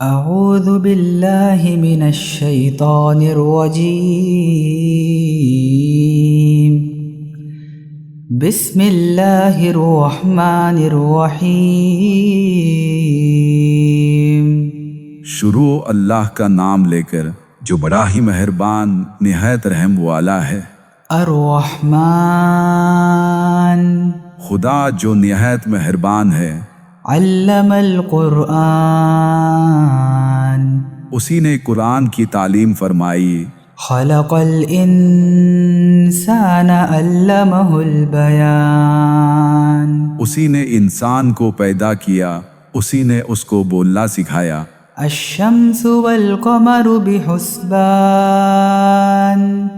أعوذ بالله من الشيطان الرجيم. بسم الله الرحمن الرحيم. شروع اللہ کا نام لے کر جو بڑا ہی مہربان نہایت رحم والا ہے۔ الرحمن خدا جو نہایت مہربان ہے، علم القرآن اسی نے قرآن کی تعلیم فرمائی۔ خلق الانسان علمہ البیان اسی نے انسان کو پیدا کیا، اسی نے اس کو بولنا سکھایا۔ الشمس والقمر بحسبان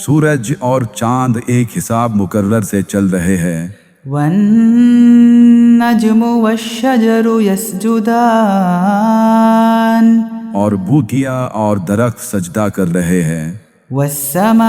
سورج اور چاند ایک حساب مقرر سے چل رہے ہیں۔ والنجم والشجر يسجدان اور بوٹیاں اور درخت سجدہ کر رہے ہیں۔ والسماء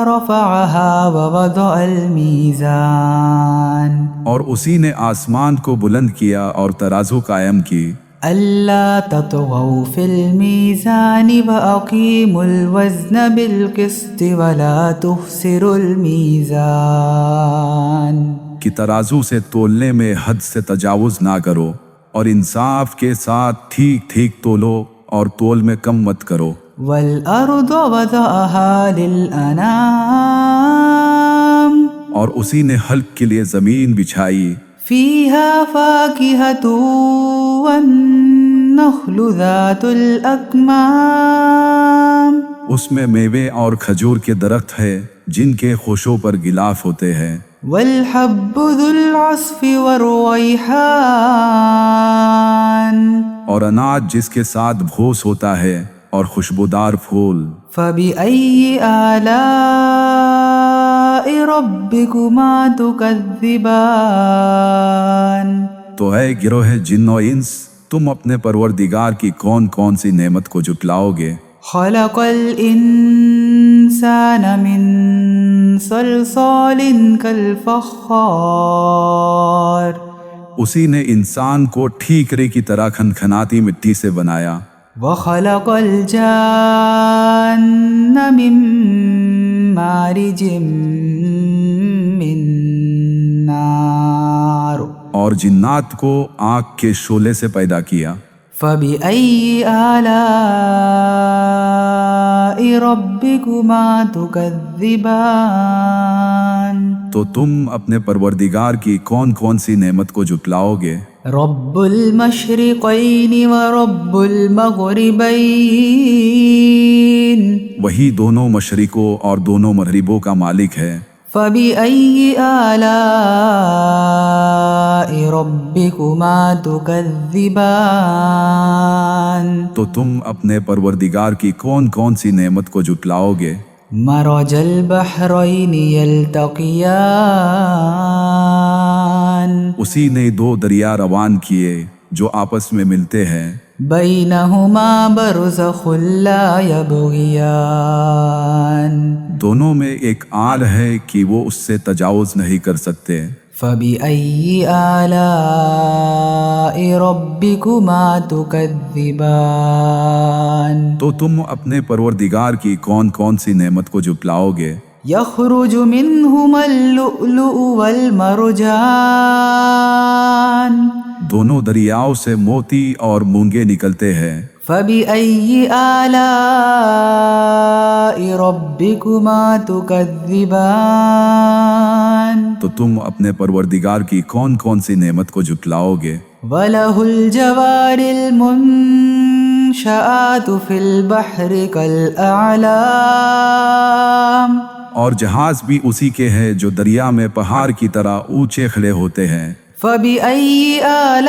رفعها ووضع الميزان اور اسی نے آسمان کو بلند کیا اور ترازو قائم کی۔ ألا تطغوا في الميزان وأقيموا الوزن بالقسط ولا تخسروا الميزان کہ ترازو سے تولنے میں حد سے تجاوز نہ کرو، اور انصاف کے ساتھ ٹھیک ٹھیک تولو، اور تول میں کم مت کرو۔ والأرض وضعها للأنام اور اسی نے حلق کے لیے زمین بچھائی۔ فيها فاكهة والنخل ذات الأكمام اس میں میوے اور کھجور کے درخت ہے جن کے خوشوں پر غلاف ہوتے ہیں۔ والحب ذو العصف والريحان اور اناج جس کے ساتھ بھوس ہوتا ہے اور خوشبودار پھول۔ فبأي آلاء ربكما تكذبان تو اے گروہ جن و انس، تم اپنے پروردگار کی کون کون سی نعمت کو جھٹلاؤ گے؟ خلق الإنسان من صلصال كالفخار اسی نے انسان کو ٹھیکرے کی طرح کھنکھناتی مٹی سے بنایا۔ وخلق الجان من مارج من نار اور جنات کو آگ کے شعلے سے پیدا کیا۔ فبأي آلاء ربكما تكذبان تو تم اپنے پروردگار کی کون کون سی نعمت کو جھٹلاؤ گے؟ رب المشرقين ورب المغربين وہی دونوں مشرقوں اور دونوں مغربوں کا مالک ہے۔ فبأي آلاء ربكما تكذبان تو تم اپنے پروردگار کی کون کون سی نعمت کو جھٹلاؤ گے؟ مرج البحرين يلتقيان اسی نے دو دریا روان کیے جو آپس میں ملتے ہیں۔ بينهما برزخ لا يبغيان دونوں میں ایک آل ہے کہ وہ اس سے تجاوز نہیں کر سکتے۔ فبأي آلاء ربكما تكذبان تو تم اپنے پروردگار کی کون کون سی نعمت کو جھٹلاؤ گے؟ يخرج منهما اللؤلؤ والمرجان دونوں دریاؤں سے موتی اور مونگے نکلتے ہیں۔ فبأي آلاء ربكما تكذبان تو تم اپنے پروردگار کی کون کون سی نعمت کو جھٹلاؤ گے؟ وله الجوار المنشآت في البحر كالأعلام اور جہاز بھی اسی کے ہیں جو دریا میں پہاڑ کی طرح اونچے کھڑے ہوتے ہیں۔ فبأي آلاء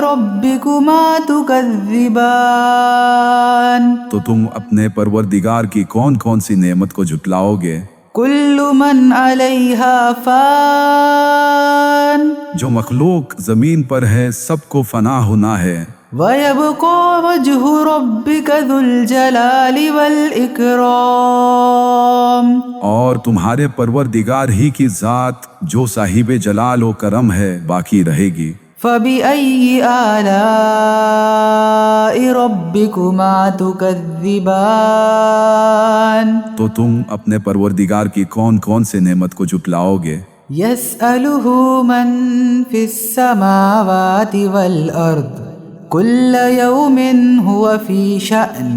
ربكما تكذبان تو تم اپنے پروردگار کی کون کون سی نعمت کو جھٹلاؤ گے؟ كل من عليها فان جو مخلوق زمین پر ہے سب کو فنا ہونا ہے۔ ويبقى وجه ربك ذو الجلال والإكرام اور تمہارے پروردگار ہی کی ذات جو صاحب جلال و کرم ہے باقی رہے گی۔ فبأي آلاء ربكما تكذبان تو تم اپنے پروردگار کی کون کون سے نعمت کو جھٹلاؤ گے؟ يسأله من في السماوات والأرض كل يوم هو في شأن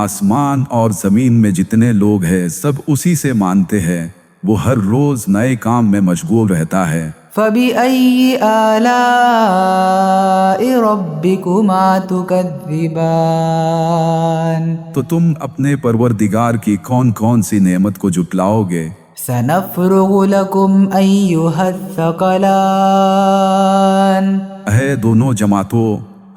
آسمان اور زمین میں جتنے لوگ ہیں سب اسی سے مانتے ہیں، وہ ہر روز نئے کام میں مشغول رہتا ہے۔ فبأي آلاء ربكما تكذبان تو تم اپنے پروردگار کی کون کون سی نعمت کو جھٹلاؤ گے؟ سنفرغ لكم أيها الثقلان اے دونوں جماعتوں،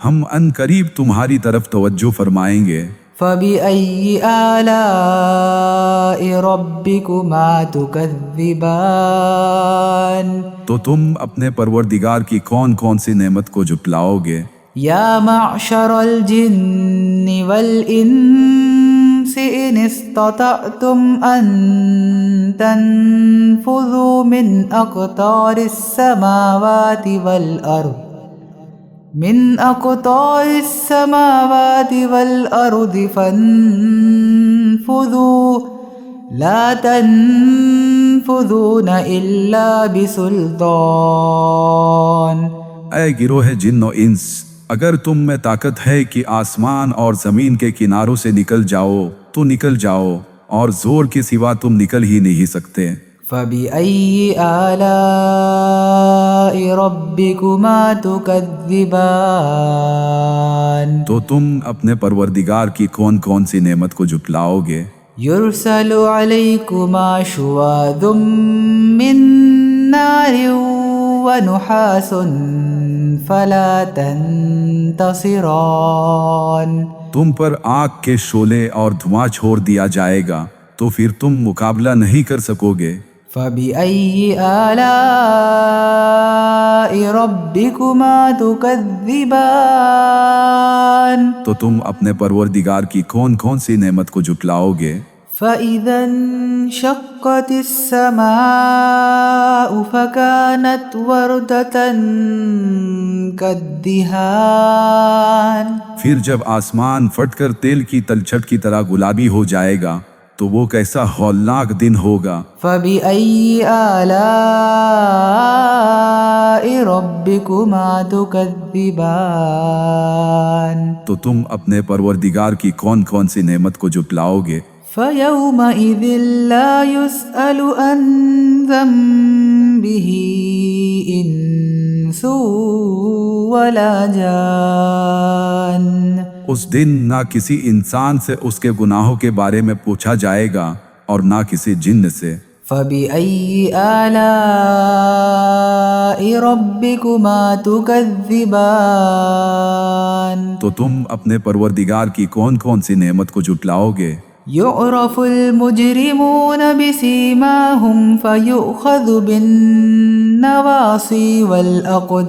ہم ان قریب تمہاری طرف توجہ فرمائیں گے۔ فبأي آلاء ربكما تكذبان تو تم اپنے پروردگار کی کون کون سی نعمت کو جھٹلاؤ گے؟ يا معشر الجن والإنس إن استطعتم أن تنفذوا من أقطار السماوات والأرض فانفذوا لا تنفذون إلا بسلطان اے گروہ جن و انس، اگر تم میں طاقت ہے کہ آسمان اور زمین کے کناروں سے نکل جاؤ تو نکل جاؤ، اور زور کے سوا تم نکل ہی نہیں سکتے۔ فبأي آلاء ربكما تكذبان تو تم اپنے پروردگار کی کون کون سی نعمت کو جھٹلاؤ گے؟ يرسل عليكما شواظ من نار ونحاس فلا تنتصران تم پر آگ کے شعلے اور دھواں چھوڑ دیا جائے گا تو پھر تم مقابلہ نہیں کر سکو گے۔ فبأي آلاء ربكما تكذبان تو تم اپنے پروردگار کی کون کون سی نعمت کو جھٹلاؤ گے؟ فإذا انشقت السماء فكانت وردة كالدهان پھر جب آسمان پھٹ کر تیل کی تلچھٹ کی طرح گلابی ہو جائے گا تو وہ کیسا ہولناک دن ہوگا۔ فبأي آلاء ربكما تكذبان تو تم اپنے پروردگار کی کون کون سی نعمت کو جھٹلاؤ گے؟ فيومئذ لا يسأل عن ذنبه إنس ولا جان اس دن نہ کسی انسان سے اس کے گناہوں کے بارے میں پوچھا جائے گا اور نہ کسی جن سے۔ فبأي آلاء ربكما تكذبان تو تم اپنے پروردگار کی کون کون سی نعمت کو جھٹلاؤ گے؟ يعرف المجرمون بسيماهم فيؤخذ بالنواصي والأقدام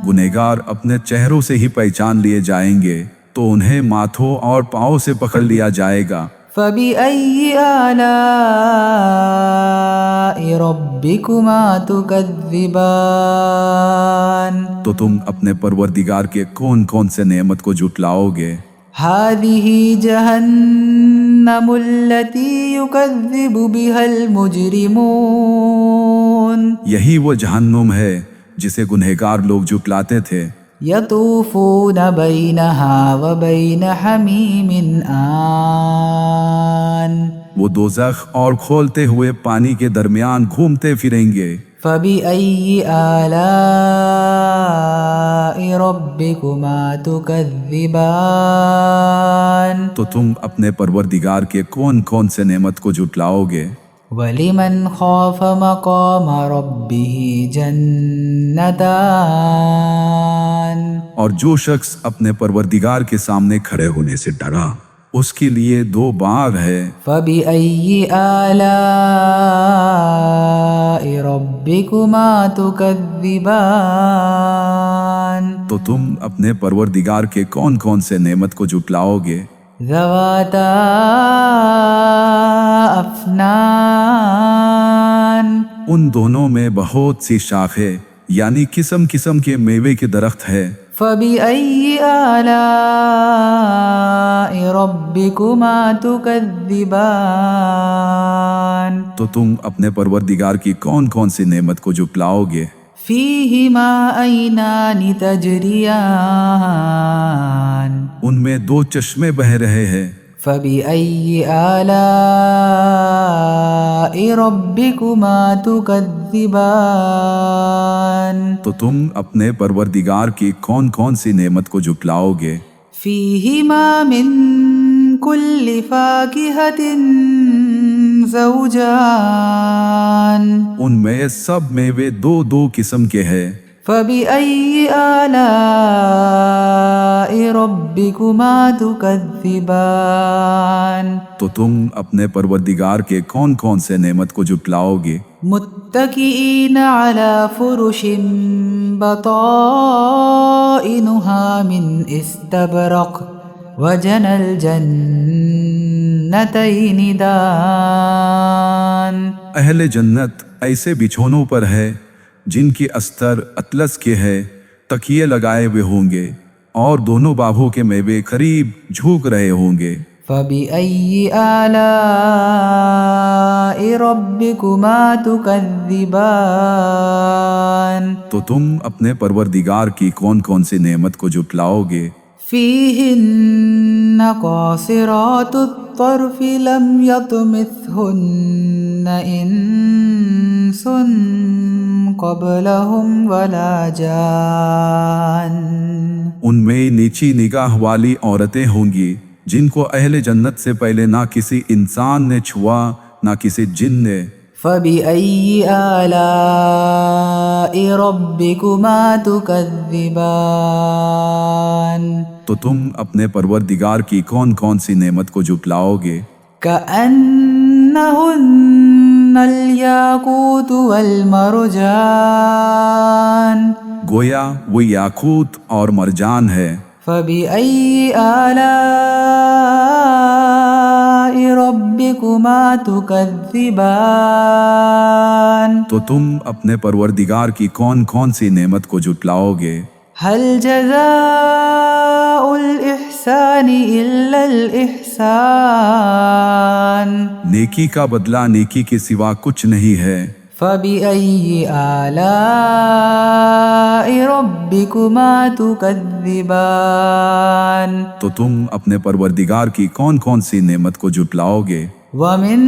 گنہگار اپنے چہروں سے ہی پہچان لیے جائیں گے تو انہیں ماتھوں اور پاؤں سے پکڑ لیا جائے گا۔ فبأي آلاء ربكما تكذبان تو تم اپنے پروردگار کے کون کون سے نعمت کو جھٹلاؤ گے؟ هذه جهنم التي يكذب بها المجرمون یہی وہ جہنم ہے جسے گنہگار لوگ جھٹلاتے تھے۔ يطوفون بينها وبين حميم آن وہ دوزخ اور کھولتے ہوئے پانی کے درمیان گھومتے پھریں گے۔ فبأي آلاء ربكما تكذبان تو تم اپنے پروردگار کے کون کون سے نعمت کو جھٹلاؤ گے؟ ولمن خاف مقام ربه جنتان اور جو شخص اپنے پروردگار کے سامنے کھڑے ہونے سے ڈرا اس کے لیے دو باغ ہے۔ فبأي آلاء ربكما تكذبان تو تم اپنے پروردگار کے کون کون سے نعمت کو جھٹلاؤ گے؟ ذواتا افنان ان دونوں میں بہت سی شاخیں یعنی قسم قسم کے میوے کے درخت ہے۔ فبأي آلاء ربكما تكذبان تو تم اپنے پروردگار کی کون کون سی نعمت کو جھٹلاؤ گے؟ فيهما عينان تجريان ان میں دو چشمے بہ رہے ہیں۔ فبأي آلاء ربكما تكذبان تو تم اپنے پروردگار کی کون کون سی نعمت کو جھٹلاؤ گے؟ فيهما من كل فاكهة زوجان ان میں سب میوے دو دو قسم کے ہیں۔ فبأي آلاء ربكما تكذبان تو تم اپنے پروردگار کے کون کون سے نعمت کو جھٹلاؤ گے؟ متكئين على فرش بطائنها من استبرق وجنى الجنتين دان اہل جنت ایسے بچھونوں پر ہے جن کی استر اطلس کے ہے، تکیے لگائے ہوئے ہوں گے اور دونوں باغوں کے میوے قریب جھوک رہے ہوں گے۔ فبأي آلاء ربكما تكذبان تو تم اپنے پروردگار کی کون کون سی نعمت کو جھٹلاؤ گے؟ فيهن قاصرات الطرف لم يطمثهن إنس قبلهم ولا جان ان میں نیچی نگاہ والی عورتیں ہوں گی جن کو اہل جنت سے پہلے نہ کسی انسان نے چھوا نہ کسی جن نے۔ فبأي آلاء ربكما تكذبان تو تم اپنے پروردگار کی کون کون سی نعمت کو جھٹلاؤ گے؟ كأنهن الياقوت والمرجان گویا وہ یاقوت اور مرجان ہے۔ فبأي آلاء ربكما تكذبان تو تم اپنے پروردگار کی کون کون سی نعمت کو جھٹلاؤ گے؟ هل جزاء الإحسان إلا الإحسان نیکی کا بدلہ نیکی کے سوا کچھ نہیں ہے۔ فبأي آلاء ربكما تكذبان تو تم اپنے پروردگار کی کون کون سی نعمت کو جھٹلاؤ گے؟ ومن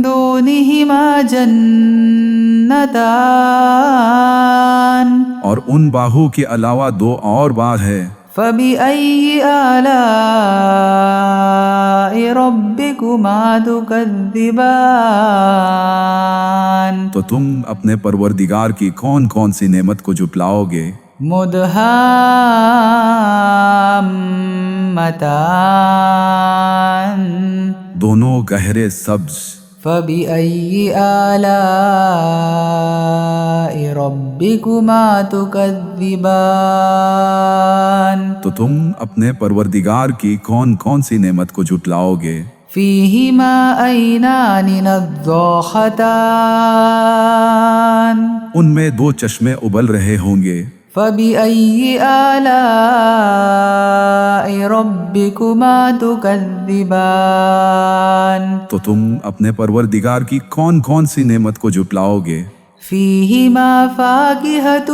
دونهما جنتان اور ان باہوں کے علاوہ دو اور باغ ہے۔ فبأي آلاء ربكما تكذبان تو تم اپنے پروردگار کی کون کون سی نعمت کو جھٹلاؤ گے؟ مدہامتان دونوں گہرے سبز۔ فبأي آلاء ربكما تكذبان تو تم اپنے پروردگار کی کون کون سی نعمت کو جھٹلاؤ گے؟ فيهما عينان نضاختان ان میں دو چشمے ابل رہے ہوں گے۔ فبأي آلاء ربكما تكذبان تو تم اپنے پروردگار کی کون کون سی نعمت کو جھٹلاؤ گے؟ فيهما فاكهة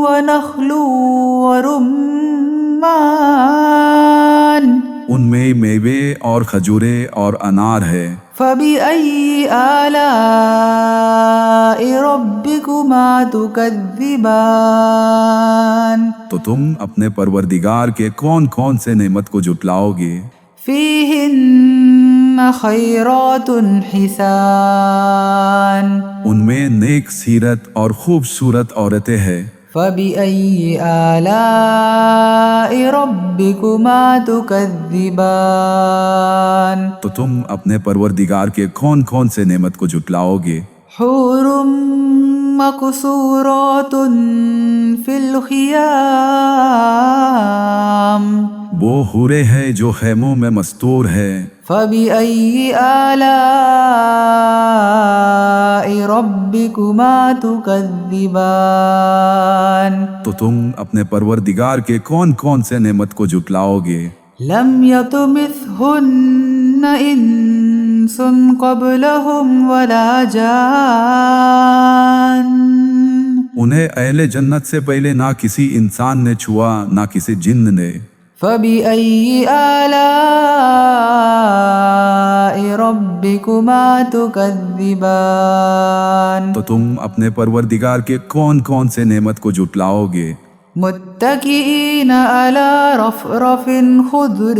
ونخل ورمان ان میں میوے اور کھجورے اور انار ہے۔ فبأي آلاء ربكما تكذبان تو تم اپنے پروردگار کے کون کون سے نعمت کو جھٹلاؤ گے؟ فيهن خيرات حسان ان میں نیک سیرت اور خوبصورت عورتیں ہیں۔ فبأي آلاء ربكما تكذبان تو تم اپنے پروردگار کے کون کون سے نعمت کو جھٹلاؤ گے؟ حور مقصورات في الخيام وہ حورے ہیں جو خیموں میں مستور ہے۔ فبأي آلاء ربكما تكذبان تو تم اپنے پروردگار کے کون کون سے نعمت کو جھٹلاؤ گے؟ لم يطمثهن انس قبلهم ولا جان انہیں اہل جنت سے پہلے نہ کسی انسان نے چھوا نہ کسی جن نے۔ فبأي آلاء ربكما تكذبان تو تم اپنے پروردگار کے کون کون سے نعمت کو جھٹلاؤ گے؟ متكئين على رفرف خضر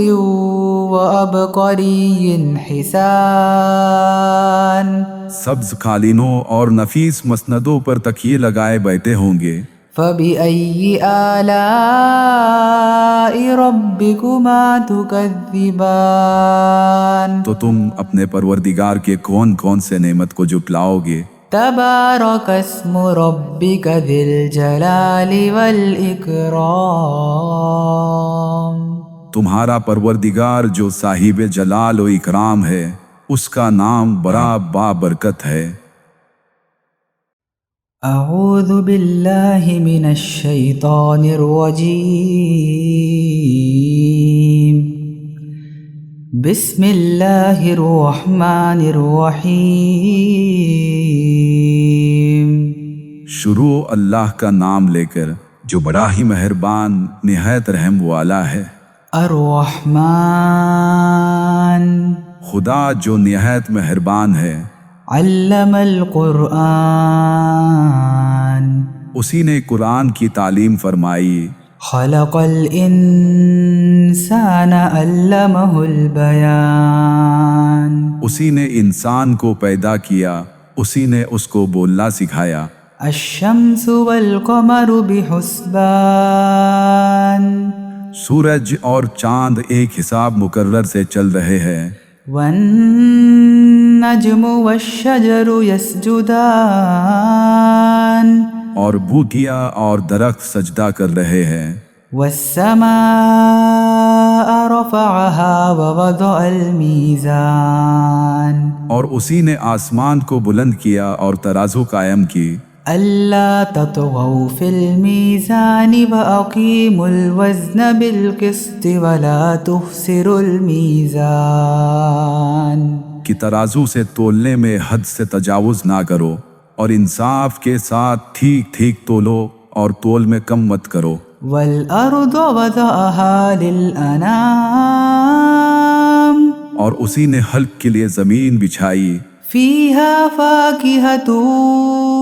وعبقري حسان سبز قالینوں اور نفیس مسندوں پر تکیے لگائے بیٹھے ہوں گے۔ فبأي آلاء ربكما تكذبان تو تم اپنے پروردگار کے کون کون سے نعمت کو جھٹلاؤ گے؟ تبارك اسم ربك ذي الجلال والإكرام تمہارا پروردگار جو صاحب جلال و اکرام ہے، اس کا نام بڑا بابرکت ہے۔ اعوذ باللہ من الشیطان الرجیم بسم اللہ الرحمن الرحیم۔ شروع اللہ کا نام لے کر جو بڑا ہی مہربان نہایت رحم والا ہے۔ الرحمن خدا جو نہایت مہربان ہے۔ علم القرآن اسی نے قرآن کی تعلیم فرمائی۔ خلق الانسان علمہ البیان اسی نے انسان کو پیدا کیا، اسی نے اس کو بولنا سکھایا۔ الشمس والقمر بحسبان سورج اور چاند ایک حساب مقرر سے چل رہے ہیں۔ والنجم والشجر يسجدان اور بوٹیاں اور درخت سجدہ کر رہے ہیں۔ والسماء رفعها ووضع الميزان اور اسی نے آسمان کو بلند کیا اور ترازو قائم کی۔ ألا تطغوا في الميزان وأقيموا الوزن بالقسط ولا تخسروا الميزان کہ ترازو سے تولنے میں حد سے تجاوز نہ کرو اور انصاف کے ساتھ ٹھیک ٹھیک تولو اور تول میں کم مت کرو۔ والأرض وضعها للأنام اور اسی نے حلق کے لیے زمین بچھائی۔ فيها فاكهة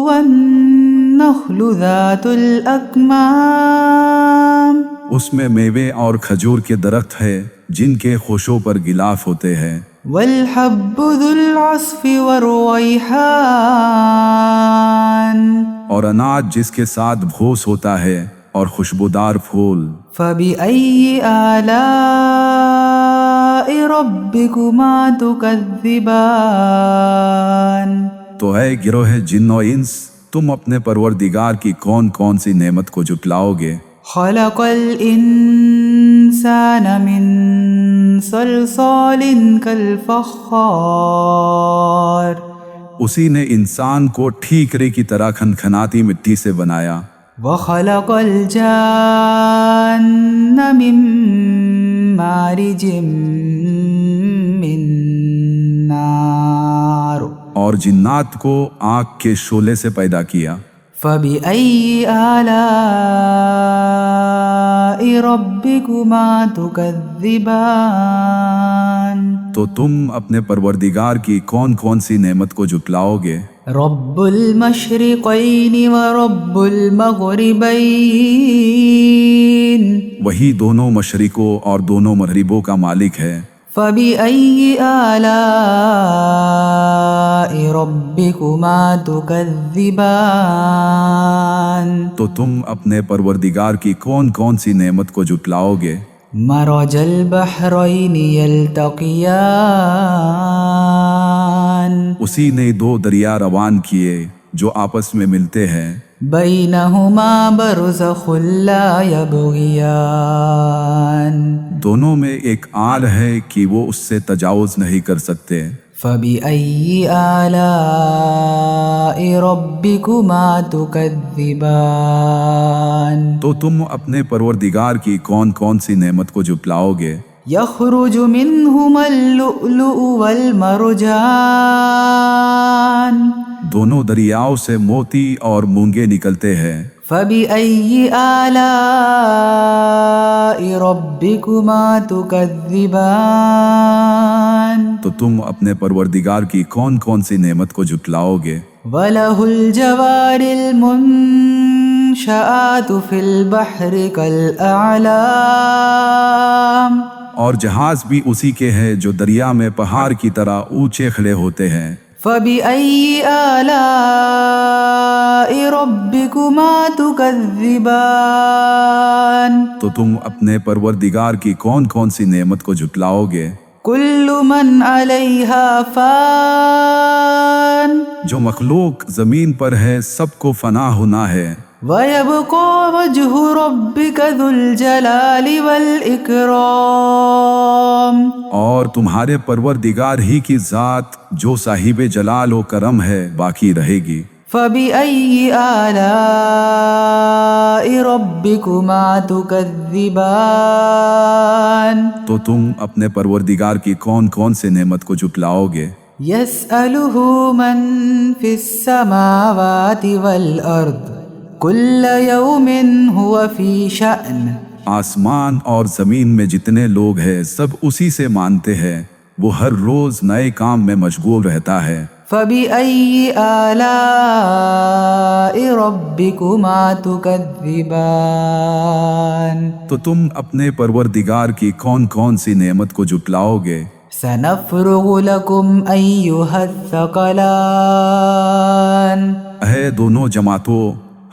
والنخل ذات الأكمام اس میں میوے اور کھجور کے درخت ہے جن کے خوشوں پر غلاف ہوتے ہیں۔ والحب ذو العصف والريحان اور اناج جس کے ساتھ بھوس ہوتا ہے اور خوشبودار پھول۔ فبأي آلاء ربكما تكذبان تو اے گروہ جن و انس، تم اپنے پروردگار کی کون کون سی نعمت کو جھٹلاؤ گے؟ خلق الانسان من صلصال كالفخار اسی نے انسان کو ٹھیکرے کی طرح کھنکھناتی مٹی سے بنایا۔ وخلق الجان من مارج من نار اور جنات کو آگ کے شعلے سے پیدا کیا۔ فبأي آلاء ربكما تكذبان تو تم اپنے پروردگار کی کون کون سی نعمت کو جھٹلاؤ گے؟ رب المشرقین ورب المغربین وہی دونوں مشرقوں اور دونوں مغربوں کا مالک ہے۔ فبأي آلاء ربكما تكذبان تو تم اپنے پروردگار کی کون کون سی نعمت کو جھٹلاؤ گے؟ مرج البحرین یلتقیان اسی نے دو دریا روان کیے جو آپس میں ملتے ہیں۔ بینہما برزخ لا یبغیان دونوں میں ایک آل ہے کہ وہ اس سے تجاوز نہیں کر سکتے۔ فبأي آلاء ربكما تكذبان تو تم اپنے پروردگار کی کون کون سی نعمت کو جھٹلاؤ گے؟ يخرج منهما اللؤلؤ والمرجان دونوں دریاؤں سے موتی اور مونگے نکلتے ہیں۔ فبأي آلاء ربكما تكذبان تو تم اپنے پروردگار کی کون کون سی نعمت کو جھٹلاؤ گے؟ وله الجوار المنشآت في البحر كالأعلام اور جہاز بھی اسی کے ہیں جو دریا میں پہاڑ کی طرح اونچے کھڑے ہوتے ہیں۔ فبأي آلاء ربكما تكذبان تو تم اپنے پروردگار کی کون کون سی نعمت کو جھٹلاؤ گے؟ كل من عليها فان جو مخلوق زمین پر ہے سب کو فنا ہونا ہے، ويبقى وجه ربك ذو الجلال والإكرام اور تمہارے پروردگار ہی کی ذات جو صاحب جلال و کرم ہے باقی رہے گی۔ فبأي آلاء ربكما تكذبان تو تم اپنے پروردگار کی کون کون سے نعمت کو جھٹلاؤ گے؟ يسأله من في السماوات والأرض كل يوم هو في شأن آسمان اور زمین میں جتنے لوگ ہیں سب اسی سے مانتے ہیں، وہ ہر روز نئے کام میں مشغول رہتا ہے۔ فبأي آلاء ربكما تكذبان تو تم اپنے پروردگار کی کون کون سی نعمت کو جھٹلاؤ گے؟ سنفرغ لكم أيها الثقلان اے دونوں جماعتوں،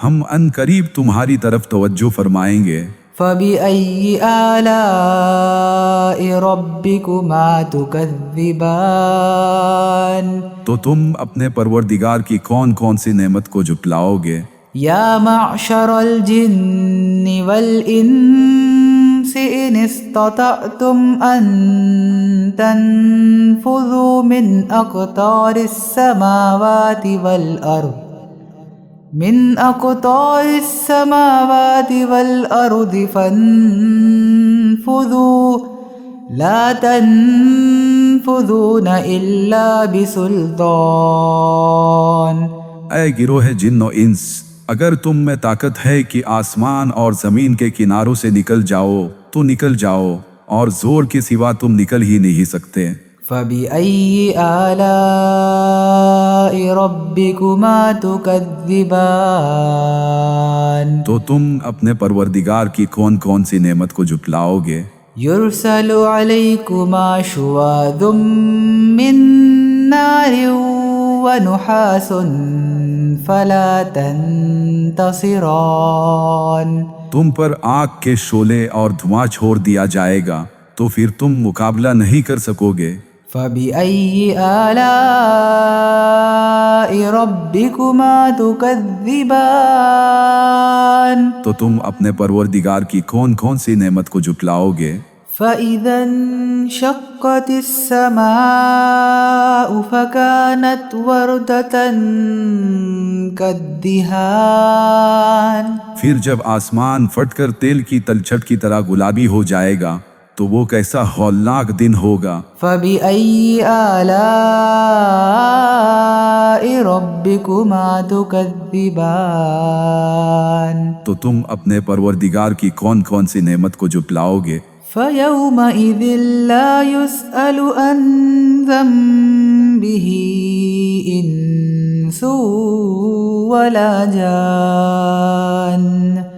ہم ان قریب تمہاری طرف توجہ فرمائیں گے۔ فبأي آلاء ربكما تكذبان تو تم اپنے پروردگار کی کون کون سی نعمت کو جھٹلاؤ گے؟ يا معشر الجن والإنس إن استطعتم أن تنفذوا من أقطار السماوات والأرض فانفذوا لا تنفذون إلا بسلطان اے گروہ جن و انس، اگر تم میں طاقت ہے کہ آسمان اور زمین کے کناروں سے نکل جاؤ تو نکل جاؤ، اور زور کے سوا تم نکل ہی نہیں سکتے۔ فبأي آلاء ربكما تكذبان تو تم اپنے پروردگار کی کون کون سی نعمت کو جھٹلاؤ گے؟ يرسل عليكما شواظ من نار ونحاس فلا تنتصران تم پر آگ کے شعلے اور دھواں چھوڑ دیا جائے گا تو پھر تم مقابلہ نہیں کر سکو گے۔ فبأي آلاء ربكما تكذبان تو تم اپنے پروردگار کی کون کون سی نعمت کو جھٹلاؤ گے؟ فإذا انشقت السماء فكانت وردة كالدهان پھر جب آسمان پھٹ کر تیل کی تلچھٹ کی طرح گلابی ہو جائے گا تو وہ کیسا ہولناک دن ہوگا۔ فبأي آلاء ربكما تكذبان تو تم اپنے پروردگار کی کون کون سی نعمت کو جھٹلاؤ گے؟ فيومئذ لا يسأل عن ذنبه إنس ولا جان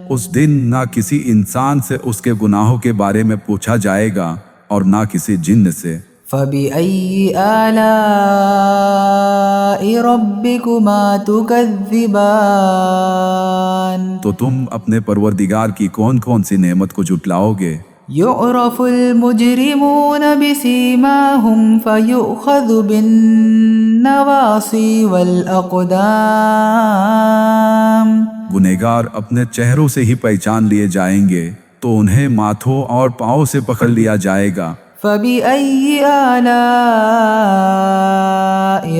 اس دن نہ کسی انسان سے اس کے گناہوں کے بارے میں پوچھا جائے گا اور نہ کسی جن سے۔ فبأي آلاء ربكما تكذبان تو تم اپنے پروردگار کی کون کون سی نعمت کو جھٹلاؤ گے؟ يعرف المجرمون بسيماهم فيؤخذ بالنواصي والأقدام گنہگار اپنے چہروں سے ہی پہچان لیے جائیں گے تو انہیں ماتھوں اور پاؤں سے پکڑ لیا جائے گا۔ فبأي آلاء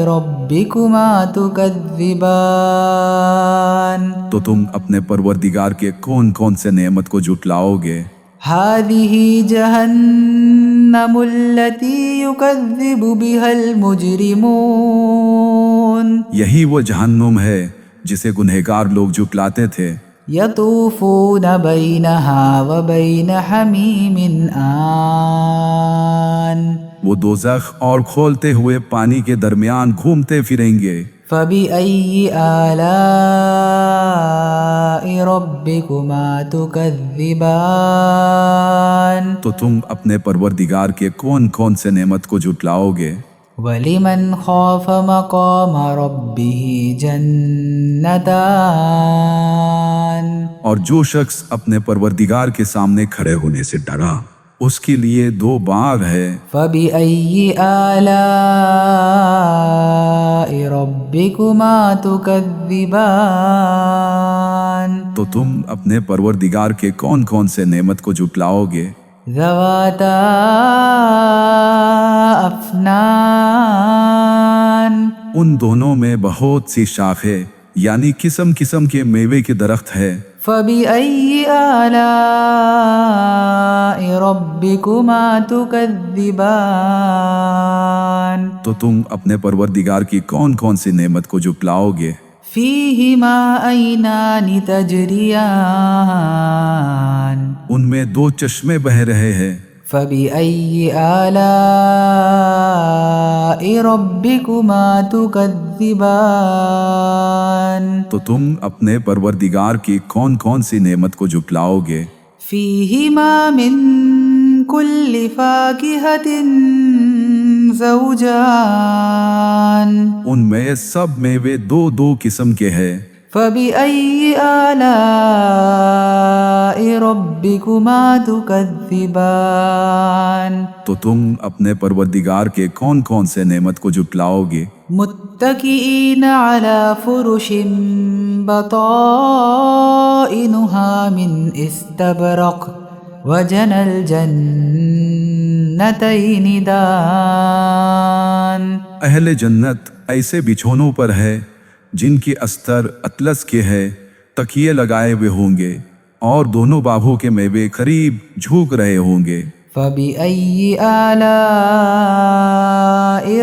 ربكما تكذبان تو تم اپنے پروردگار کے کون کون سے نعمت کو جھٹلاؤ گے؟ هذه جهنم التي يكذب بها المجرمون یہی وہ جہنم ہے جسے گنہگار لوگ جھٹلاتے تھے۔ يطوفون بينها وبين حميم آن وہ دوزخ اور کھولتے ہوئے پانی کے درمیان گھومتے پھریں گے۔ فبأي آلاء ربكما تكذبان تو تم اپنے پروردگار کے کون کون سے نعمت کو جھٹلاؤ گے؟ وَلِمَنْ خَافَ مَقَامَ رَبِّهِ جَنَّتَانِ اور جو شخص اپنے پروردگار کے سامنے کھڑے ہونے سے ڈرا اس کے لیے 2 باغ ہے۔ فَبِأَيِّ آلَاءِ رَبِّكُمَا تُكَذِّبَانِ تو تم اپنے پروردگار کے کون کون سے نعمت کو جھٹلاؤ گے؟ ذَوَاتَا أَفْنَانٍ ان دونوں میں بہت سی شاخیں یعنی قسم قسم کے میوے کے درخت ہے۔ فَبِأَيِّ آلَاءِ رَبِّكُمَا تُكَذِّبَانِ تو تم اپنے پروردگار کی کون کون سی نعمت کو جھٹلاؤ گے؟ فِيهِمَا عَيْنَانِ تَجْرِيَانِ ان میں 2 چشمے بہہ رہے ہیں۔ فَبِأَيِّ آلَاءِ رَبِّكُمَا تُكَذِّبَانِ تو تم اپنے پروردگار کی کون کون سی نعمت کو جھٹلاؤ گے؟ فِيهِمَا مِن كُلِّ فَاكِهَةٍ زَوْجَانِ ان میں سب میوے 2 قسم کے ہیں۔ فَبِأَيِّ آلَاءِ رَبِّكُمَا تُكَذِّبَانِ تو تم اپنے پروردگار کے کون کون سے نعمت کو جھٹلاؤ گے؟ متكئين على فرش بطائنها من استبرق وجنى الجنتين دان اہل جنت ایسے بچھونوں پر ہے جن کی استر اطلس کے ہے، تکیے لگائے ہوئے ہوں گے اور دونوں باغوں کے میوے قریب جھوک رہے ہوں گے۔ فَبِأَيِّ آلَاءِ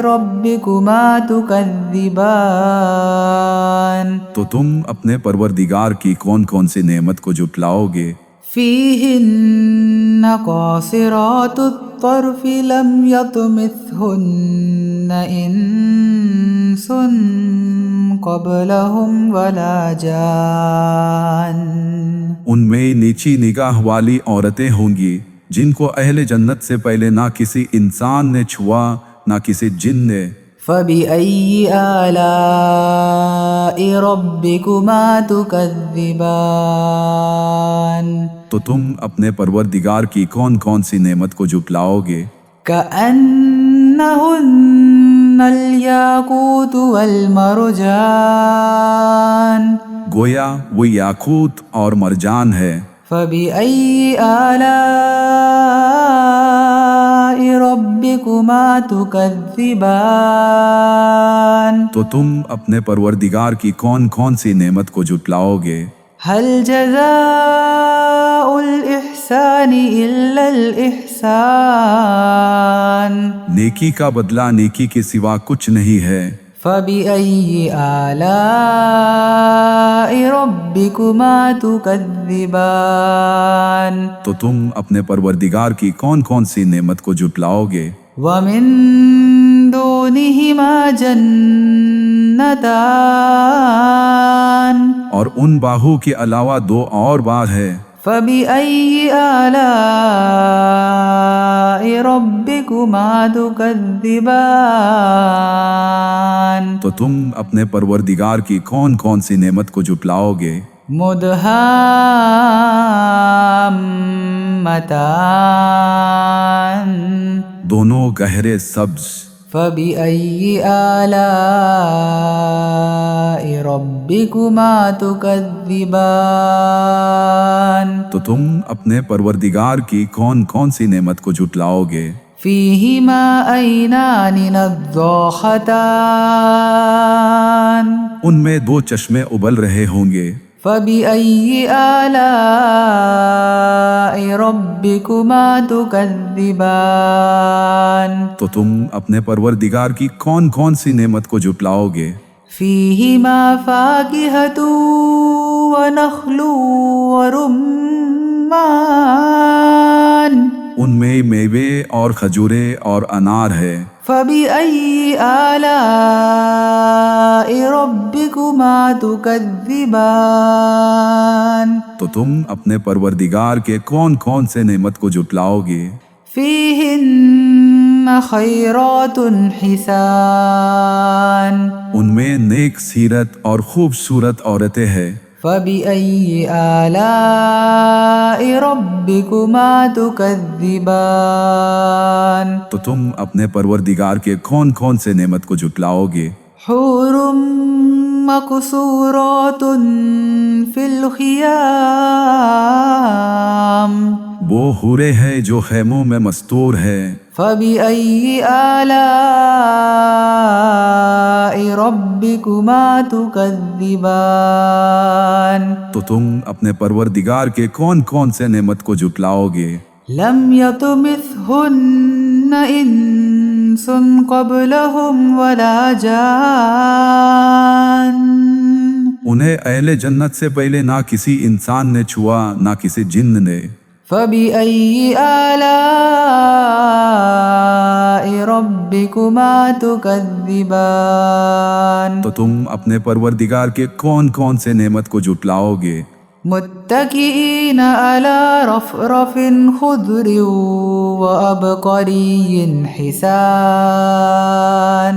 رَبِّكُمَا تُكَذِّبَانِ تو تم اپنے پروردگار کی کون کون سی نعمت کو جھٹلاؤ گے؟ فِيهِنَّ قَاصِرَاتُ الطَّرْفِ لَمْ يَطْمِثْهُنَّ إِنسٌ قَبْلَهُمْ وَلَا جَانٌ ان میں نیچی نگاہ والی عورتیں ہوں گی جن کو اہل جنت سے پہلے نہ کسی انسان نے چھوا نہ کسی جن نے۔ فَبِأَيِّ آلَاءِ رَبِّكُمَا تُكَذِّبَانِ تو تم اپنے پروردگار کی کون کون سی نعمت کو جھٹلاؤ گے؟ كَأَنَّهُنَّ الْيَاقُوتُ وَالْمَرْجَانُ گویا وہ یاقوت اور مرجان ہے۔ فَبِأَيِّ آلَاءِ رَبِّكُمَا تُكَذِّبَانِ تو تم اپنے پروردگار کی کون کون سی نعمت کو جھٹلاؤ گے؟ هَلْ جَزَاءُ الْإِحْسَانِ إِلَّا الْإِحْسَانُ نیکی کا بدلہ نیکی کے سوا کچھ نہیں ہے۔ فَبِأَيِّ آلَاءِ رَبِّكُمَا تُكَذِّبَانِ تو تم اپنے پروردگار کی کون کون سی نعمت کو جھٹلاؤ گے؟ وَمِن دُونِهِمَا جَنَّتَانِ اور ان باغوں کے علاوہ 2 اور باغ ہے۔ فَبِأَيِّ آلَاءِ رَبِّكُمَا تُكَذِّبَانِ تو تم اپنے پروردگار کی کون کون سی نعمت کو جھٹلاؤ گے؟ مُدْهَامَّتَانِ دونوں گہرے سبز۔ فَبِأَيِّ آلَاءِ رَبِّكُمَا تُكَذِّبَانِ تو تم اپنے پروردگار کی کون کون سی نعمت کو جھٹلاؤ گے؟ فيهما عينان نضاختان ان میں دو چشمے ابل رہے ہوں گے. فبأي آلاء ربكما تكذبان تو تم اپنے پروردگار کی کون کون سی نعمت کو جھٹلاؤ گے؟ فيهما فاكهة ونخل ورمان ان میں میوے اور کھجورے اور انار ہے. فبأي آلاء ربكما تكذبان تو تم اپنے پروردگار کے کون کون سے نعمت کو جھٹلاؤ گے؟ فيهن خيرات حسان ان میں نیک سیرت اور خوبصورت عورتیں ہیں. فبأي آلاء ربكما تكذبان تو تم اپنے پروردگار کے کون کون سے نعمت کو جھٹلاؤ گے؟ حور مقصورات في الخيام وہ حورے ہیں جو خیموں میں مستور ہے. فبأي آلاء ربكما تكذبان تو تم اپنے پروردگار کے کون کون سے نعمت کو جھٹلاؤ گے؟ لم يطمثهن انس قبلهم ولا جان انہیں اہل جنت سے پہلے نہ کسی انسان نے چھوا نہ کسی جن نے. فبأي آلاء ربكما تكذبان تو تم اپنے پروردگار کے کون کون سے نعمت کو جھٹلاؤ گے؟ متكئين على رفرف خضر وعبقري حسان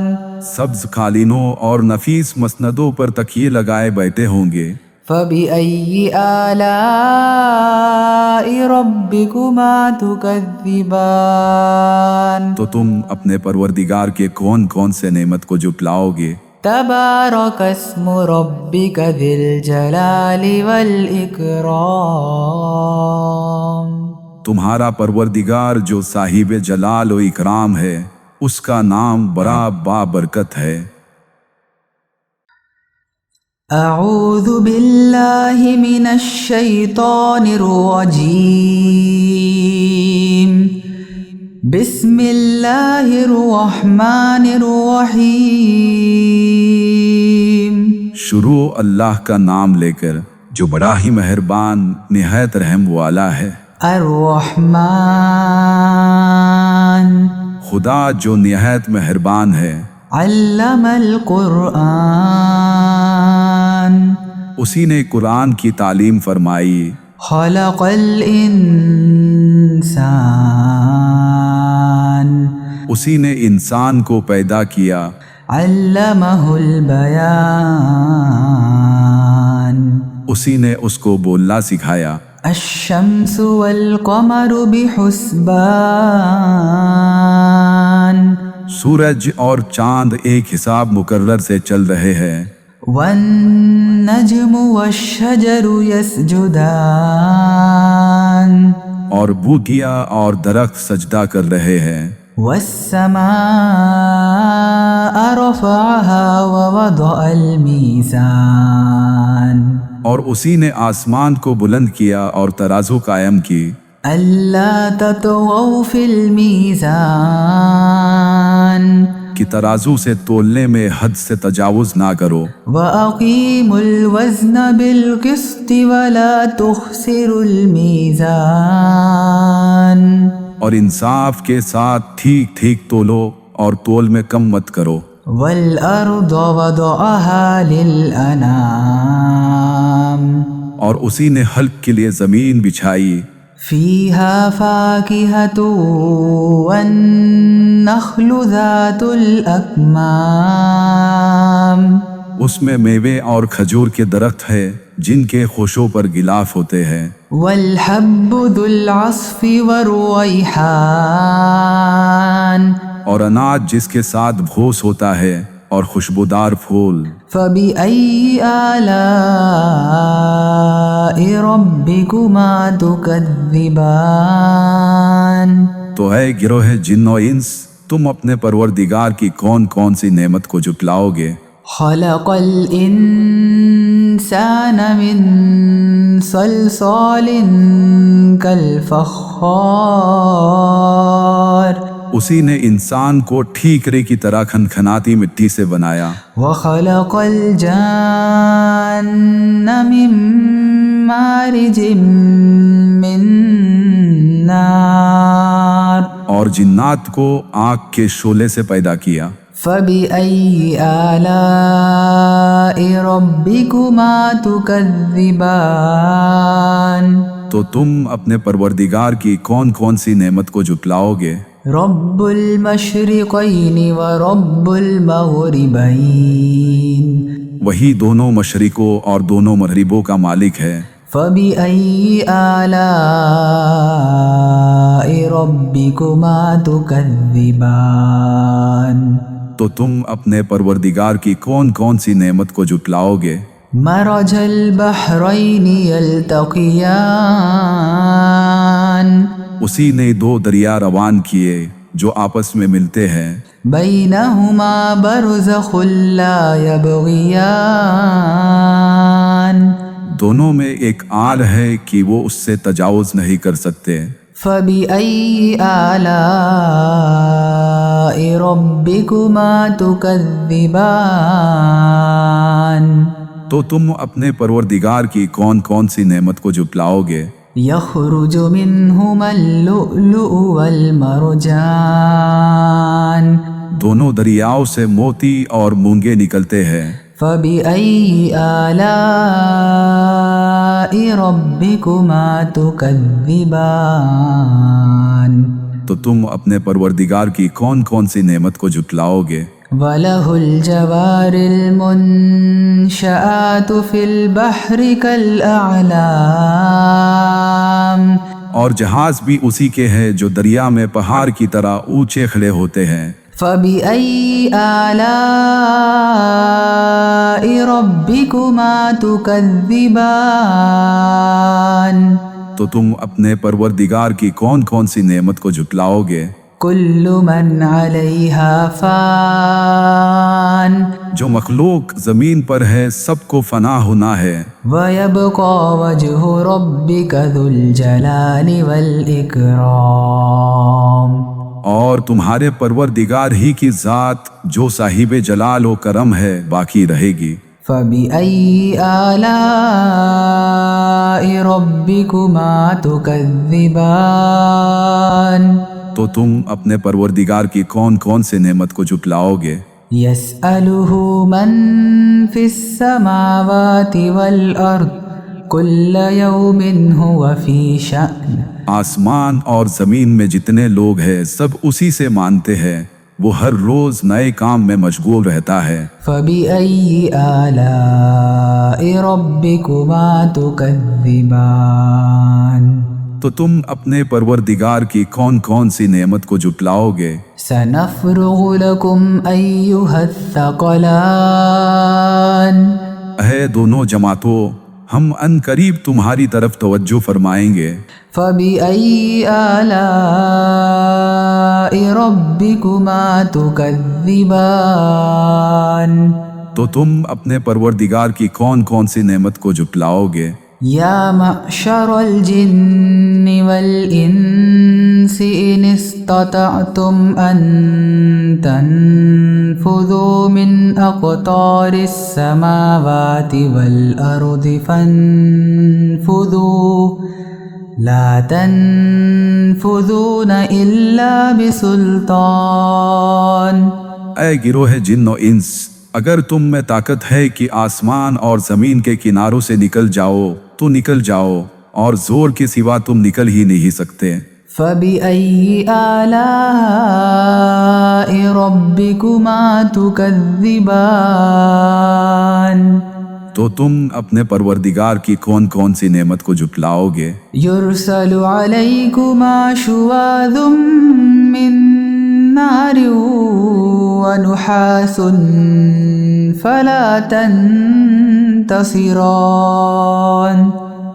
سبز قالینوں اور نفیس مسندوں پر تکیے لگائے بیٹھے ہوں گے. فبأي آلاء ربكما تكذبان تو تم اپنے پروردگار کے کون کون سے نعمت کو جھٹلاؤ گے؟ تبارك اسم ربك ذي الجلال والإكرام تمہارا پروردگار جو صاحب جلال و اکرام ہے اس کا نام بڑا بابرکت ہے. اعوذ باللہ من الشیطان الرجیم بسم اللہ الرحمن الرحیم. شروع اللہ کا نام لے کر جو بڑا ہی مہربان نہایت رحم والا ہے. الرحمن خدا جو نہایت مہربان ہے. علم القرآن اسی نے قرآن کی تعلیم فرمائی. خلق الانسان اسی نے انسان کو پیدا کیا. علمہ البیان اسی نے اس کو بولنا سکھایا. الشمس والقمر بحسبان سورج اور چاند ایک حساب مقرر سے چل رہے ہیں. والنجم والشجر يسجدان اور بوٹیا اور درخت سجدہ کر رہے ہیں. والسماء رفعها ووضع الميزان اور اسی نے آسمان کو بلند کیا اور ترازو قائم کی. ألا تطغوا في الميزان کہ ترازو سے تولنے میں حد سے تجاوز نہ کرو. وأقيموا الوزن بالقسط ولا تخسروا الميزان اور انصاف کے ساتھ ٹھیک ٹھیک تولو اور تول میں کم مت کرو. والأرض وضعها للأنام اور اسی نے حلق کے لیے زمین بچھائی. فيها فاكهة والنخل ذات الأكمام اس میں میوے اور کھجور کے درخت ہے جن کے خوشوں پر غلاف ہوتے ہیں. والحب ذو العصف والريحان اور اناج جس کے ساتھ بھوس ہوتا ہے اور خوشبودار پھول. فبأي آلاء ربكما تكذبان تو اے گروہ جن و انس، تم اپنے پروردگار کی کون کون سی نعمت کو جھٹلاؤ گے؟ خلق الإنسان من صلصال كالفخار اسی نے انسان کو ٹھیکرے کی طرح کھنکھناتی مٹی سے بنایا۔ وخلق الجان من مارج من نار اور جنات کو آگ کے شعلے سے پیدا کیا۔ فبأي آلاء ربكما تكذبان تو تم اپنے پروردگار کی کون کون سی نعمت کو جھٹلاؤ گے؟ رب المشرقین ورب المغربین، وہی دونوں مشرقوں اور دونوں مغربوں کا مالک ہے۔ فبأي آلاء ربكما تكذبان تو تم اپنے پروردگار کی کون کون سی نعمت کو جھٹلاؤ گے؟ مرج البحرین یلتقیان، اسی نے دو دریا روان کیے جو آپس میں ملتے ہیں۔ بینہما برزخ لا یبغیان، دونوں میں ایک آل ہے کہ وہ اس سے تجاوز نہیں کر سکتے۔ فبأي آلاء ربكما تكذبان تو تم اپنے پروردگار کی کون کون سی نعمت کو جھٹلاؤ گے؟ يخرج منهما اللؤلؤ والمرجان، دونوں دریاؤں سے موتی اور مونگے نکلتے ہیں۔ فبأي آلاء ربكما تكذبان تو تم اپنے پروردگار کی کون کون سی نعمت کو جھٹلاؤ گے؟ وَلَهُ الْجَوَارِ الْمُنشَآتُ فِي الْبَحْرِ كَالْأَعْلَامِ، اور جہاز بھی اسی کے ہیں جو دریا میں پہاڑ کی طرح اونچے کھڑے ہوتے ہیں۔ فَبِأَيِّ آلَاءِ رَبِّكُمَا تُكَذِّبَانِ تو تم اپنے پروردگار کی کون کون سی نعمت کو جھٹلاؤ گے؟ كُلُّ مَنْ عَلَيْهَا فَانٍ جو مخلوق زمین پر ہے سب کو فنا ہونا ہے، وَيَبْقَى وَجْهُ رَبِّكَ ذُو الْجَلَالِ وَالْإِكْرَامِ، اور تمہارے پروردگار ہی کی ذات جو صاحب جلال و کرم ہے باقی رہے گی۔ فَبِأَيِّ آلَاءِ رَبِّكُمَا تُكَذِّبَانِ تو تم اپنے پروردگار کی کون کون سے نعمت کو جھٹلاؤ گے؟ يَسْأَلُهُ مَن فِي السَّمَاوَاتِ وَالْأَرْضِ كُلَّ يَوْمٍ هُوَ فِي شَأْنٍ، آسمان اور زمین میں جتنے لوگ ہیں سب اسی سے مانتے ہیں، وہ ہر روز نئے کام میں مشغول رہتا ہے۔ فَبِأَيِّ آلَاءِ رَبِّكُمَا تُكَذِّبَانِ تو تم اپنے پروردگار کی کون کون سی نعمت کو جھٹلاؤ گے؟ سَنَفْرُغُ لَكُمْ أَيُّهَا الثَّقَلَانِ، اے دونوں جماعتوں، ہم ان قریب تمہاری طرف توجہ فرمائیں گے۔ فَبِأَيِّ آلَاءِ رَبِّكُمَا تُكَذِّبَانِ تو تم اپنے پروردگار کی کون کون سی نعمت کو جھٹلاؤ گے؟ یا معشر الجن والانس ان استطعتم ان تنفذوا من اقطار السماوات والارض فانفذوا لا تنفذون الا بسلطان۔ اے گروہ جن و انس، اگر تم میں طاقت ہے کہ آسمان اور زمین کے کناروں سے نکل جاؤ تو نکل جاؤ، اور زور کے سوا تم نکل ہی نہیں سکتے۔ فَبِأَيِّ آلَاءِ رَبِّكُمَا تُكَذِّبَانِ تو تم اپنے پروردگار کی کون کون سی نعمت کو جھٹلاؤ گے؟ يُرْسَلُ عَلَيْكُمَا شُوَاظٌ مِّن نَّارٍ وَنُحَاسٌ فَلَا تَنتَصِرَانِ۔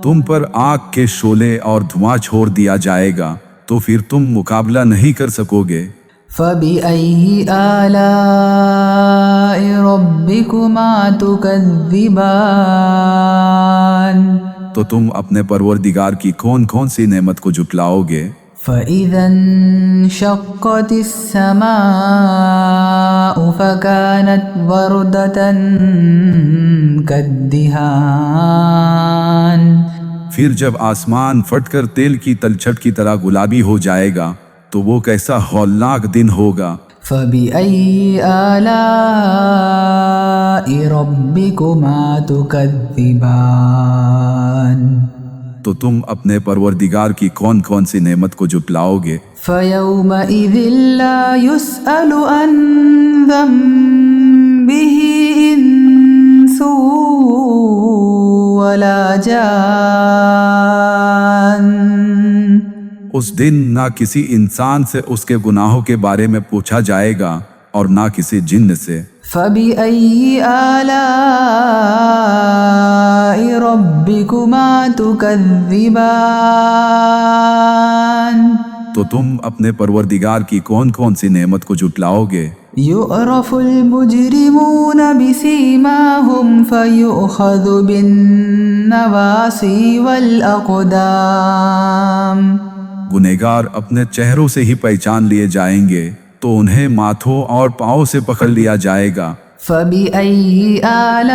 تم پر آگ کے شعلے اور دھواں چھوڑ دیا جائے گا، تو پھر تم مقابلہ نہیں کر سکو گے۔ فَبِأَيِّ آلَاءِ رَبِّكُمَا تُكَذِّبَانِ تو تم اپنے پروردگار کی کون کون سی نعمت کو جھٹلاؤ گے؟ فَإِذَا انشَقَّتِ السَّمَاءُ فَكَانَتْ وَرْدَةً كَالدِّهَانِ پھر جب آسمان پھٹ کر تیل کی تلچھٹ کی طرح گلابی ہو جائے گا تو وہ کیسا ہولناک دن ہوگا۔ فَبِأَيِّ آلَاءِ رَبِّكُمَا تُكَذِّبَانِ تو تم اپنے پروردگار کی کون کون سی نعمت کو جھٹلاؤ گے؟ فَيَوْمَئِذٍ لَا يُسْأَلُ عَنْ ذَنبِهِ إِنسٌ وَلَا جَانٌ اس دن نہ کسی انسان سے اس کے گناہوں کے بارے میں پوچھا جائے گا اور نہ کسی جن سے۔ فَبِأَيِّ آلَاءِ رَبِّكُمَا تُكَذِّبَانِ تو تم اپنے پروردگار کی کون کون سی نعمت کو جھٹلاؤ گے؟ يُعْرَفُ الْمُجْرِمُونَ بِسِيمَاهُمْ فَيُؤْخَذُ بِالنَّوَاصِي وَالْأَقْدَامِ گنہگار اپنے چہروں سے ہی پہچان لیے جائیں گے تو انہیں ماتھوں اور پاؤں سے پکڑ لیا جائے گا۔ فَبِأَيِّ آلَاءِ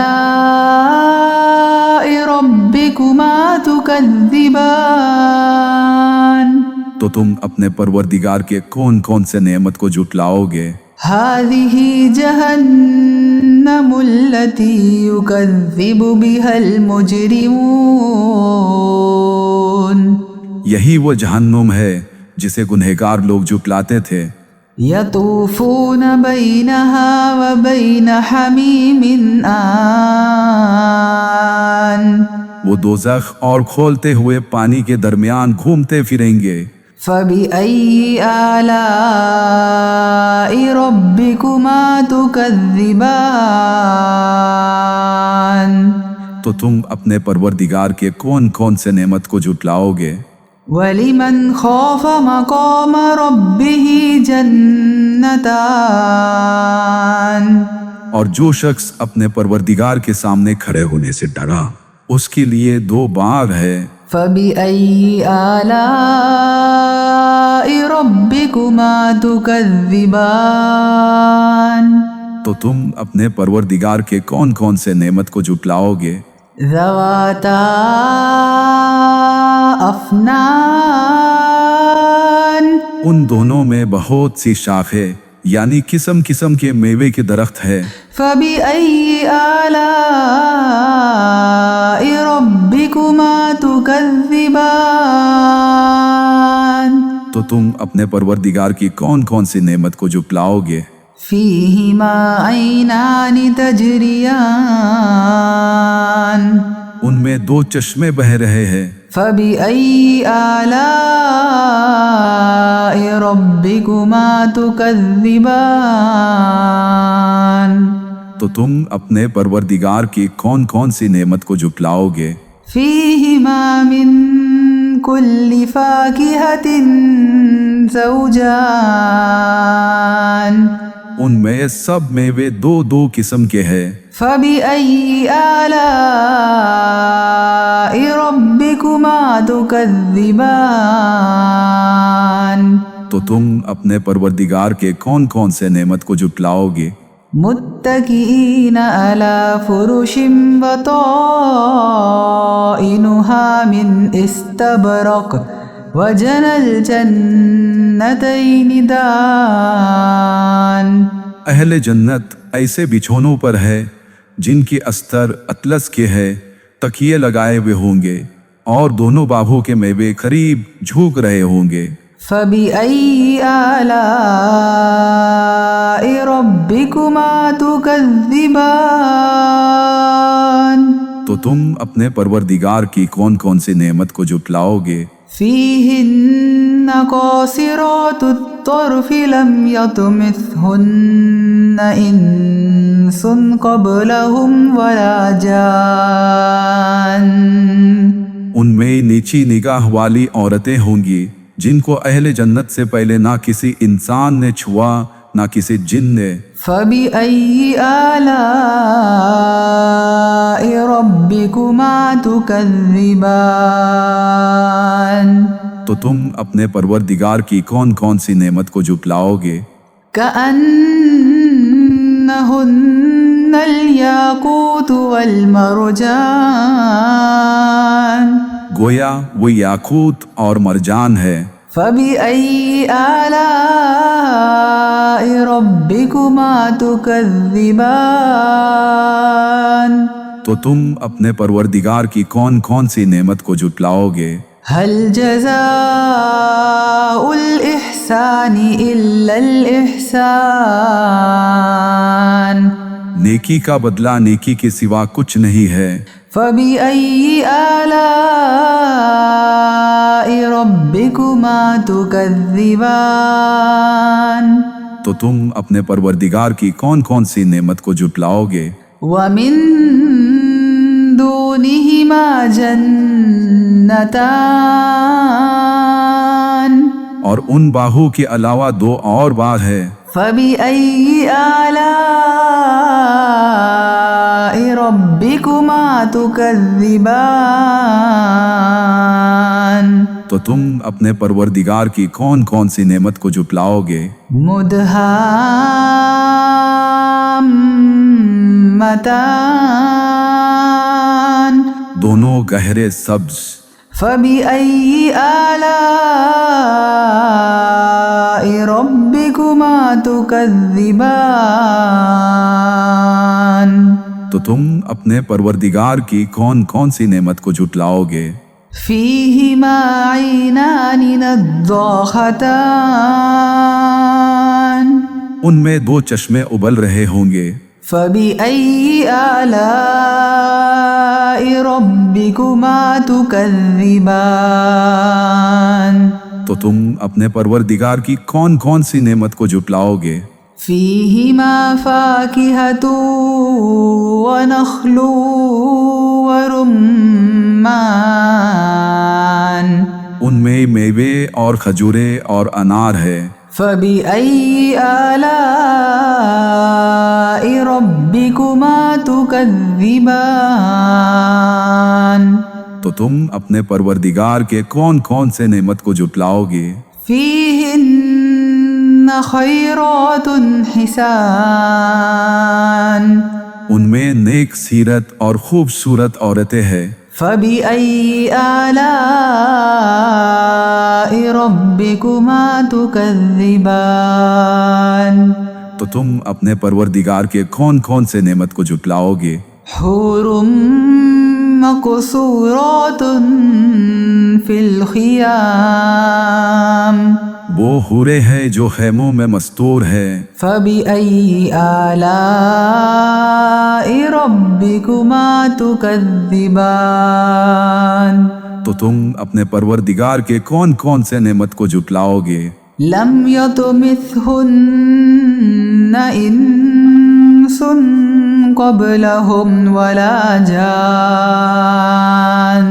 رَبِّكُمَا تُكَذِّبَانِ تو تم اپنے پروردگار کے کون کون سے نعمت کو جھٹلاؤ گے؟ هَذِهِ جَهَنَّمُ الَّتِي يُكَذِّبُ بِهَا الْمُجْرِمُونَ یہی وہ جہنم ہے جسے گنہگار لوگ جھٹلاتے تھے۔ يَطُوفُونَ بَيْنَهَا وَبَيْنَ حَمِيمٍ آنٍ وہ دوزخ اور کھولتے ہوئے پانی کے درمیان گھومتے پھریں گے۔ فَبِأَيِّ آلَاءِ رَبِّكُمَا تُكَذِّبَانِ تو تم اپنے پروردگار کے کون کون سے نعمت کو جھٹلاؤ گے؟ وَلِمَنْ خَافَ مَقَامَ رَبِّهِ جَنَّتَانِ اور جو شخص اپنے پروردگار کے سامنے کھڑے ہونے سے ڈرا اس کے لیے دو باغ ہے۔ فَبِأَيِّ آلَاءِ رَبِّكُمَا تُكَذِّبَانِ تو تم اپنے پروردگار کے کون کون سے نعمت کو جھٹلاؤ گے؟ ذَوَاتَا أَفْنَانٍ ان دونوں میں بہت سی شاخیں یعنی قسم قسم کے میوے کے درخت ہے۔ فَبِأَيِّ آلَاءِ رَبِّكُمَا تُكَذِّبَانِ تو تم اپنے پروردگار کی کون کون سی نعمت کو جھٹلاؤ گے؟ فِيهِمَا عَيْنَانِ تَجْرِيَانِ ان میں دو چشمے بہہ رہے ہیں۔ فَبِأَيِّ آلَاءِ رَبِّكُمَا تُكَذِّبَانِ تو تم اپنے پروردگار کی کون کون سی نعمت کو جھٹلاؤ گے؟ فِيهِمَا مِن كُلِّ فَاكِهَةٍ زَوْجَانِ ان میں سب میوے دو دو قسم کے ہیں۔ فَبِأَيِّ آلَاءِ رَبِّكُمَا تُكَذِّبَانِ تو تم اپنے پروردگار کے کون کون سے نعمت کو جھٹلاؤ گے؟ مُتَّكِئِينَ عَلَى فُرُشٍ بَطَائِنُهَا مِنْ إِسْتَبْرَقٍ وَجَنَى الْجَنَّتَيْنِ دَانٍ اہل جنت ایسے بچھونوں پر ہے جن کی استر اطلس کے ہے، تکیے لگائے ہوئے ہوں گے اور دونوں باغوں کے میوے قریب جھوک رہے ہوں گے۔ فَبِأَيِّ آلَاءِ رَبِّكُمَا تُكَذِّبَانِ تو تم اپنے پروردگار کی کون کون سی نعمت کو جھٹلاؤ گے؟ فِيهِنَّ قَاصِرَاتُ الطَّرْفِ لَمْ يَطْمِثْهُنَّ إِنسٌ قَبْلَهُمْ وَلَا جَانٌّ ان میں نیچی نگاہ والی عورتیں ہوں گی جن کو اہل جنت سے پہلے نہ کسی انسان نے چھوا نہ کسی جن نے۔ فَبِأَيِّ آلَاءِ رَبِّكُمَا تُكَذِّبَانِ؟ تو تم اپنے پروردگار کی کون کون سی نعمت کو جھٹلاؤ گے؟ كَأَنَّهُنَّ الْيَاقُوتُ وَالْمَرْجَانُ، گویا وہ یاقوت اور مرجان ہے۔ فَبِأَيِّ آلَاءِ رَبِّكُمَا تُكَذِّبَانِ؟ تو تم اپنے پروردگار کی کون کون سی نعمت کو جھٹلاؤ گے؟ هل جزاء الإحسان إلا الإحسان؟ نیکی کا بدلہ نیکی کے سوا کچھ نہیں ہے۔ فَبِأَيِّ آلَاءِ رَبِّكُمَا تُكَذِّبَانِ؟ تو تم اپنے پروردگار کی کون کون سی نعمت کو جھٹلاؤ گے؟ وَمِن دُونِهِمَا جَنَّتَانِ، اور ان باہوں کے علاوہ دو اور باغ ہے۔ فَبِأَيِّ آلَاءِ رَبِّكُمَا تُكَذِّبَانِ؟ تو تم اپنے پروردگار کی کون کون سی نعمت کو جھٹلاؤ گے؟ مُدْحَامَّتَانِ، دونوں گہرے سبز۔ فَبِأَيِّ آلَاءِ رَبِّكُمَا تُكَذِّبَانِ؟ تو تم اپنے پروردگار کی کون کون سی نعمت کو جھٹلاؤ گے؟ فِيهِمَا عَيْنَانِ نَضَّاخَتَانِ، ان میں دو چشمے ابل رہے ہوں گے۔ فَبِأَيِّ آلَاءِ رَبِّكُمَا تُكَذِّبَانِ؟ تو تم اپنے پروردگار کی کون کون سی نعمت کو جھٹلاؤ گے؟ فِيهِمَا فَاكِهَةٌ وَنَخْلٌ وَرُمَّانٌ، ان میں میوے اور کھجورے اور انار ہے۔ فَبِأَيِّ آلَاءِ رَبِّكُمَا تُكَذِّبَانِ؟ تو تم اپنے پروردگار کے کون کون سے نعمت کو جھٹلاؤ گے؟ فِيهِنَّ خَيْرَاتٌ حِسَانٌ، ان میں نیک سیرت اور خوبصورت عورتیں ہیں۔ فَبِأَيِّ آلَاءِ رَبِّكُمَا تُكَذِّبَانِ؟ تو تم اپنے پروردگار کے کون کون سے نعمت کو جھٹلاؤ گے؟ حور مقصورات فی الخیام، وہ حوریں ہیں جو خیموں میں مستور ہے۔ فَبِأَيِّ آلَاءِ رَبِّكُمَا تُكَذِّبَانِ؟ تو تم اپنے پروردگار کے کون کون سے نعمت کو جھٹلاؤ گے؟ لم يطمثهن انس قبلهم ولا جان،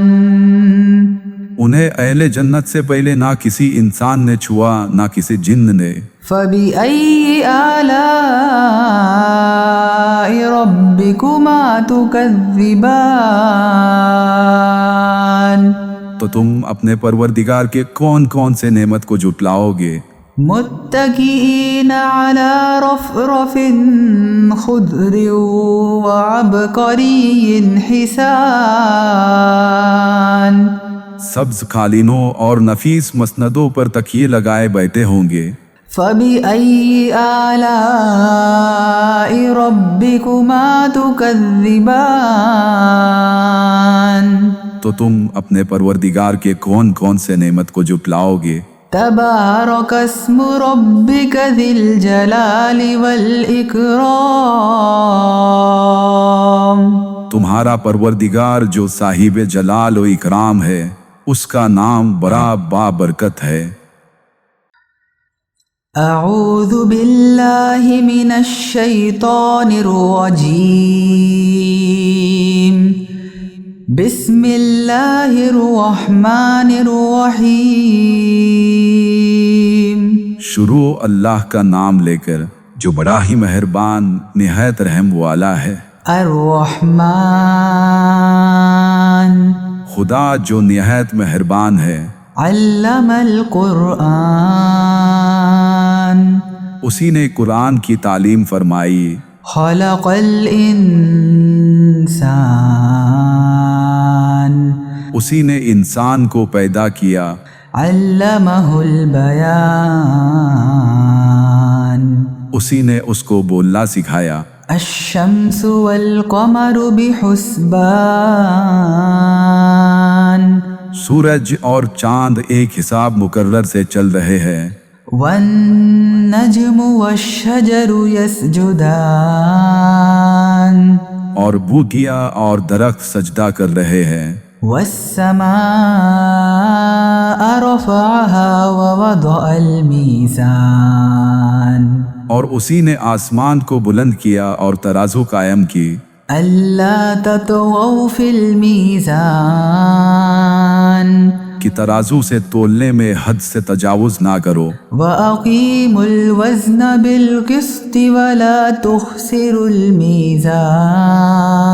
انہیں اہل جنت سے پہلے نہ کسی انسان نے چھوا نہ کسی جن نے۔ فَبِأَيِّ آلَاءِ رَبِّكُمَا تُكَذِّبَانِ؟ تو تم اپنے پروردگار کے کون کون سے نعمت کو جھٹلاؤ گے؟ متکئین علی رفرف خضر وعبقری حسان، سبز قالینوں اور نفیس مسندوں پر تکیے لگائے بیٹھے ہوں گے۔ فَبِأَيِّ آلَاءِ رَبِّكُمَا تُكَذِّبَانِ؟ تو تم اپنے پروردگار کے کون کون سے نعمت کو جھٹلاؤ گے؟ تبارک اسم ربک ذی الجلال والاکرام، تمہارا پروردگار جو صاحب جلال و اکرام ہے، اس کا نام بڑا بابرکت ہے۔ اعوذ باللہ من الشیطان الرجیم، بسم اللہ الرحمن الرحیم۔ شروع اللہ کا نام لے کر جو بڑا ہی مہربان نہایت رحم والا ہے۔ الرحمن خدا جو نہایت مہربان ہے، علم القرآن اسی نے قرآن کی تعلیم فرمائی۔ خلق الانسان اسی نے انسان کو پیدا کیا۔ علمہ البیان اسی نے اس کو بولنا سکھایا۔ الشمس والقمر بحسبان سورج اور چاند ایک حساب مقرر سے چل رہے ہیں۔ والنجم والشجر يسجدان اور بوٹیاں اور درخت سجدہ کر رہے ہیں۔ والسماء رفعها ووضع الميزان اور اسی نے آسمان کو بلند کیا اور ترازو قائم کی۔ ألا تطغوا في الميزان کہ ترازو سے تولنے میں حد سے تجاوز نہ کرو۔ وأقيموا الوزن بالقسط ولا تخسروا الميزان